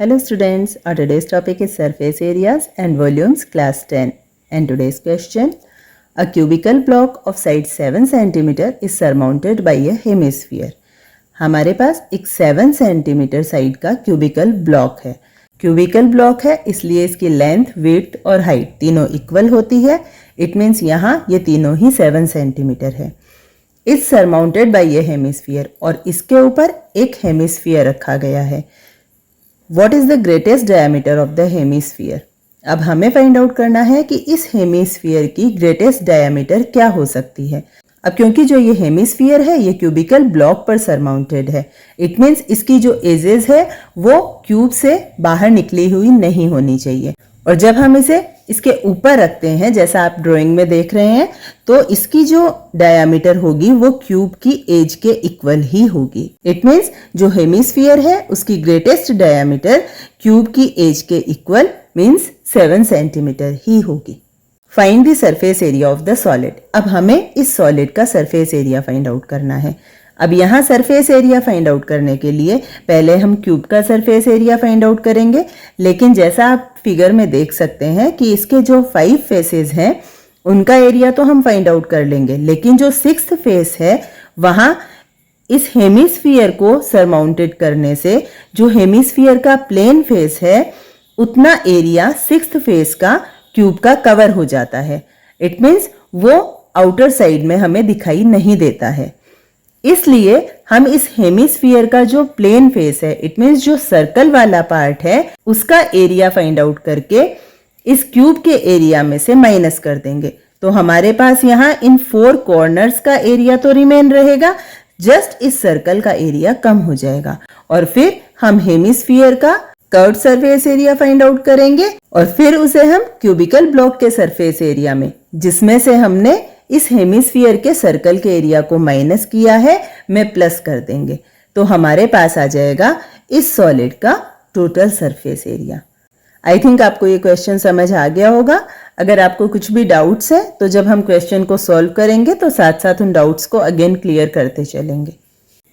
Hello students, our today's topic is surface areas and volumes class 10 and today's question. A cubical block of side 7 cm is surmounted by a hemisphere. हमारे पास एक 7 cm side का cubical block है. Cubical block है इसलिए इसकी length, width और height तीनों equal होती है. इट मीन्स यहाँ ये तीनों ही 7 cm है. Is surmounted bye A hemisphere और इसके ऊपर एक हेमिस्फीयर रखा गया है. What is the greatest diameter of the hemisphere? अब हमें फाइंड आउट करना है कि इस हेमिस्फीयर की ग्रेटेस्ट डायमीटर क्या हो सकती है. अब क्योंकि जो ये हेमिस्फीयर है ये क्यूबिकल ब्लॉक पर सरमाउंटेड है, इट मीन्स इसकी जो एजेस है वो क्यूब से बाहर निकली हुई नहीं होनी चाहिए. और जब हम इसे इसके ऊपर रखते हैं जैसा आप ड्राइंग में देख रहे हैं तो इसकी जो डायामीटर होगी वो क्यूब की एज के इक्वल ही होगी. इट मीन्स जो हेमिस्फीयर है उसकी ग्रेटेस्ट डायामीटर क्यूब की एज के इक्वल मीन्स 7 सेंटीमीटर ही होगी. Find the surface area of the solid. अब हमें इस सॉलिड का सरफेस एरिया फाइंड आउट करना है. अब यहाँ सरफेस एरिया फाइंड आउट करने के लिए पहले हम क्यूब का सरफेस एरिया फाइंड आउट करेंगे, लेकिन जैसा आप फिगर में देख सकते हैं कि इसके जो 5 फेसेस हैं उनका एरिया तो हम फाइंड आउट कर लेंगे, लेकिन जो 6th फेस है वहाँ इस हेमिस्फीयर को सरमाउंटेड करने से जो हेमिस्फीयर का प्लेन फेस है उतना एरिया 6th फेस का क्यूब का कवर हो जाता है. इट मीन्स वो आउटर साइड में हमें दिखाई नहीं देता है. इसलिए हम इस हेमिस्फीयर का जो प्लेन फेस है, इट मीन्स जो सर्कल वाला पार्ट है, उसका एरिया फाइंड आउट करके इस क्यूब के एरिया में से माइनस कर देंगे. तो हमारे पास यहाँ इन 4 कॉर्नर्स का एरिया तो रिमेन रहेगा, जस्ट इस सर्कल का एरिया कम हो जाएगा. और फिर हम हेमिस्फीयर का curved surface area find out करेंगे और फिर उसे हम क्यूबिकल ब्लॉक के सरफेस एरिया में, जिसमें से हमने इस हेमिस्फीयर के सर्कल के एरिया को माइनस किया है, में प्लस कर देंगे. तो हमारे पास आ जाएगा इस सॉलिड का total surface area. I think आपको ये क्वेश्चन समझ आ गया होगा. अगर आपको कुछ भी डाउट्स है तो जब हम क्वेश्चन को सॉल्व करेंगे तो साथ साथ उन डाउट्स को अगेन क्लियर करते चलेंगे.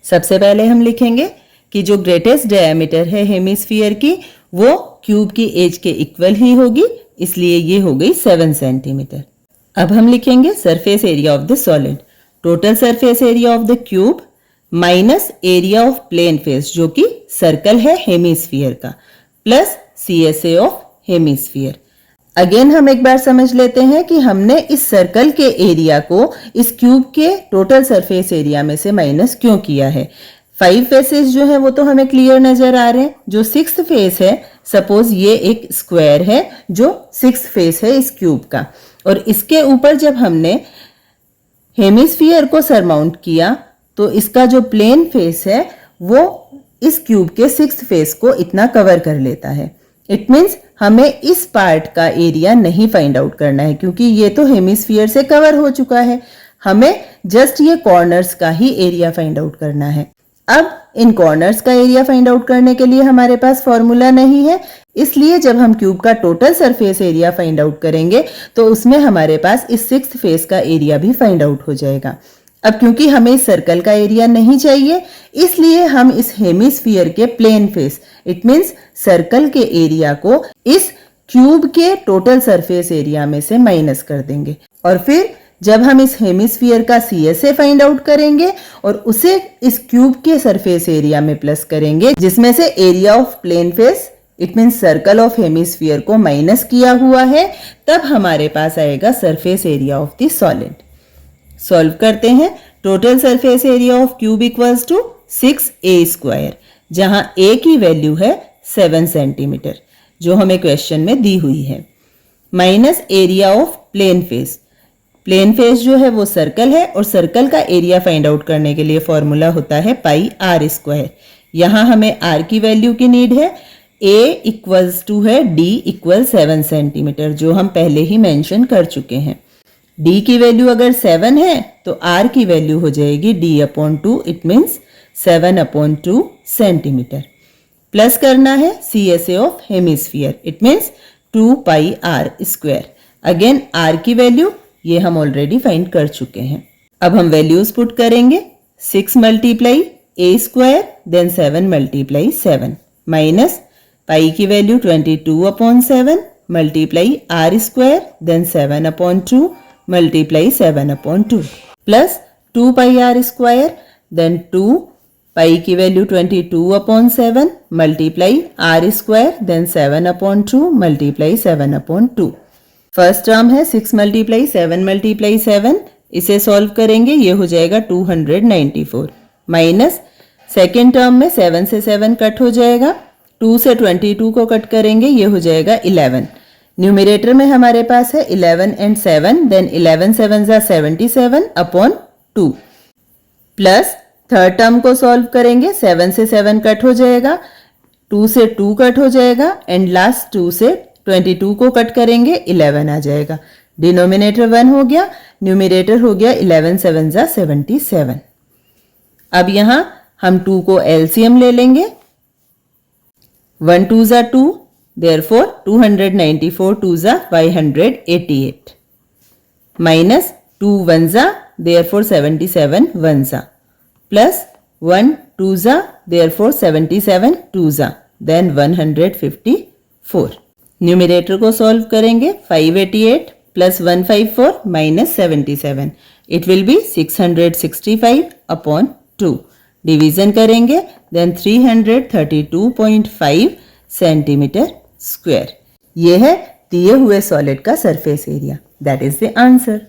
सबसे पहले हम लिखेंगे कि जो ग्रेटेस्ट डायमीटर है हेमिस्फीयर की वो क्यूब की एज के इक्वल ही होगी, इसलिए ये हो गई 7 सेंटीमीटर. अब हम लिखेंगे surface area of the solid. Total surface area of the cube minus area of plane face जो कि सर्कल है हेमिस्फीयर का, plus CSA of hemisphere. Again हम एक बार समझ लेते हैं कि हमने इस सर्कल के एरिया को इस क्यूब के टोटल सरफेस एरिया में से माइनस क्यों किया है. 5 फेसेस जो है वो तो हमें क्लियर नजर आ रहे हैं. जो 6th फेस है, सपोज ये एक स्क्वायर है जो 6th फेस है इस क्यूब का, और इसके ऊपर जब हमने हेमिस्फीयर को सरमाउंट किया तो इसका जो प्लेन फेस है वो इस क्यूब के 6th फेस को इतना कवर कर लेता है. इट मीन्स हमें इस पार्ट का एरिया नहीं फाइंड आउट करना है क्योंकि ये तो हेमिस्फीयर से कवर हो चुका है. हमें जस्ट ये कॉर्नर्स का ही एरिया फाइंड आउट करना है. अब इन कॉर्नर्स का एरिया फाइंड आउट करने के लिए हमारे पास फॉर्मूला नहीं है, इसलिए जब हम क्यूब का total surface area find out करेंगे तो उसमें हमारे पास इस 6th फेस का एरिया भी फाइंड आउट हो जाएगा. अब क्योंकि हमें इस सर्कल का एरिया नहीं चाहिए, इसलिए हम इस हेमिस्फीयर के plane face, it means circle के एरिया को इस क्यूब के टोटल सरफेस एरिया में से माइनस कर देंगे. और फिर जब हम इस हेमिस्फीयर का CSA फाइंड आउट करेंगे और उसे इस क्यूब के सरफेस एरिया में प्लस करेंगे, जिसमें से area of plane face, it means circle of hemisphere को माइनस किया हुआ है, तब हमारे पास आएगा surface area of the solid. Solve करते हैं. Total surface area of cube equals to 6a², जहां a की वैल्यू है 7 सेंटीमीटर जो हमें क्वेश्चन में दी हुई है, minus area of plane face. Plane face जो है वो सर्कल है और सर्कल का एरिया फाइंड आउट करने के लिए फॉर्मूला होता है πr². यहाँ हमें r की वैल्यू की नीड है. a इक्वल्स टू है d इक्वल 7 सेंटीमीटर जो हम पहले ही मेंशन कर चुके हैं. d की वैल्यू अगर 7 है तो r की वैल्यू हो जाएगी d/2, it means 7/2 centimetre. Plus करना है CSA of hemisphere, it means 2πr². Again r की वैल्यू ये हम ऑलरेडी फाइंड कर चुके हैं. अब हम वैल्यूज पुट करेंगे. 6 × a² देन 7 × 7 माइनस पाई की value 22/7 multiply r square then 7/2 multiply 7/2 plus 2 pi r square then 2 pi की value 22/7 multiply r square then 7/2 multiply 7/2। First term है 6 मल्टीप्लाई 7 मल्टीप्लाई 7, इसे सॉल्व करेंगे ये हो जाएगा 294 माइनस सेकेंड टर्म में 7 से 7 कट हो जाएगा, 2 से 22 को कट करेंगे ये हो जाएगा 11। न्यूमरेटर में हमारे पास है 11 एंड 7 देन 11 7 जा 77/2 प्लस थर्ड टर्म को सॉल्व करेंगे 7 से 7 कट हो जाएगा, 2 से 2 कट हो जाएगा एंड लास्ट 2 से 22 को कट करेंगे 11 आ जाएगा। डिनोमिनेटर 1 हो गया, न्यूमरेटर हो गया 11 7 जा 77। अब यहां हम 2 को एलसीएम ले लेंगे, 1 2 जा 2 therefore 294 2 जा 588 माइनस 2 1 जा therefore 77 1 जा प्लस 1 2 जा therefore 77 2 जा then 154। न्यूमरेटर को सॉल्व करेंगे 588 plus 154 minus 77, it will be 665/2। Division करेंगे देन 332.5 सेंटीमीटर स्क्वायर। यह है दिए हुए सॉलिड का surface area, that is the answer.